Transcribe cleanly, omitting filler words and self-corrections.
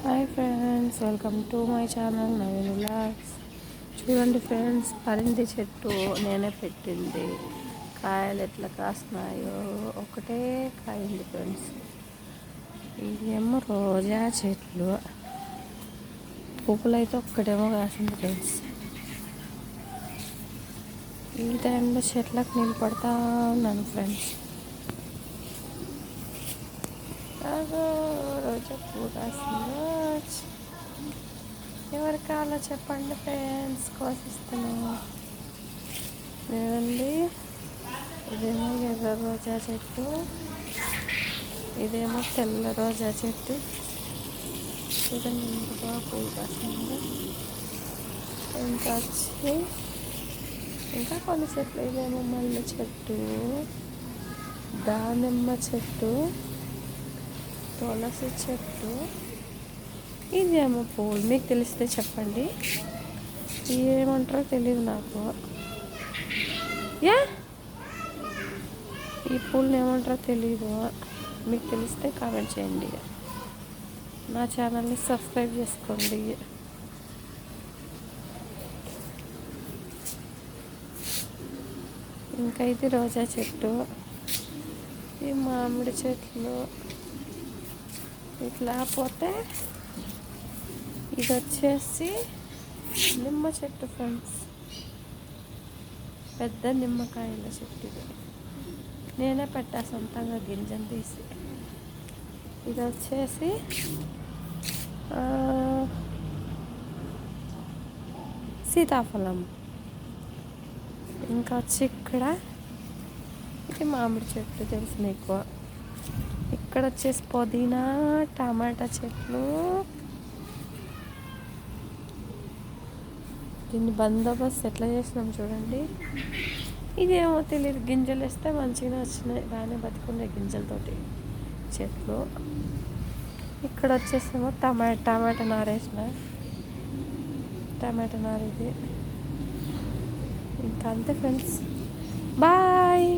Hi friends, welcome to my channel Naveen vlogs. చూడండి friends, పరింది చెట్టు నేనే పెట్టింది. కాయలు ఎట్లా కాస్తున్నాయో ఒకటే కాయింది ఫ్రెండ్స్. ఇదేమో రోజా చెట్లు, పువ్వులు అయితే ఒక్కటేమో కాసింది ఫ్రెండ్స్. ఈ టైంలో చెట్లకు నీళ్ళు పడతా ఉన్నాను ఫ్రెండ్స్. రోజా పువ్వు కాసిందో ఎవరి కావాలో చెప్పండి ఫ్రెండ్స్, కోసిస్తున్నాను. చూడండి, ఇదేమో ఎర్ర రోజా చెట్టు, ఇదేమో తెల్ల రోజా చెట్టు. చూడండి ఎంత బాగా పువ్వు కాసిందో. ఇంకా కొన్ని చెట్లు, ఇదేమో మల్లె చెట్టు, దానిమ్మ చెట్టు, తులసి చెట్టు, ఇదేమో పువ్వులు. మీకు తెలిస్తే చెప్పండి, ఏమంటారో తెలియదు నాకు. ఈ పూలను ఏమంటారో తెలీదు. మీకు తెలిస్తే కామెంట్ చేయండి. నా ఛానల్ని సబ్స్క్రైబ్ చేసుకోండి. ఇంకా ఇది రోజా చెట్టు, ఈ మామిడి చెట్లు. ఇట్లా పోతే ఇది వచ్చేసి నిమ్మ చెట్టు ఫ్రెండ్స్. పెద్ద నిమ్మకాయల చెట్టు ఇది. నేనే పెట్టా సొంతంగా గింజను తీసి. ఇది వచ్చేసి సీతాఫలం. ఇంకా వచ్చి ఇక్కడ ఇది మామిడి చెట్టు, తెలుసు మీకు. ఇక్కడ వచ్చేసి పుదీనా, టమాటా చెట్లు. దీన్ని బందోబస్తు ఎట్లా చేసినాం చూడండి. ఇదేమో తెలియదు, గింజలు వేస్తే మంచిగా వచ్చినాయి, బాగానే బతుకున్నాయి గింజలతోటి చెట్లు. ఇక్కడ వచ్చేసేమో టమాటా నార వేసిన, టమాటా నార ఇది. ఇంకా అంతే ఫ్రెండ్స్, బాయ్.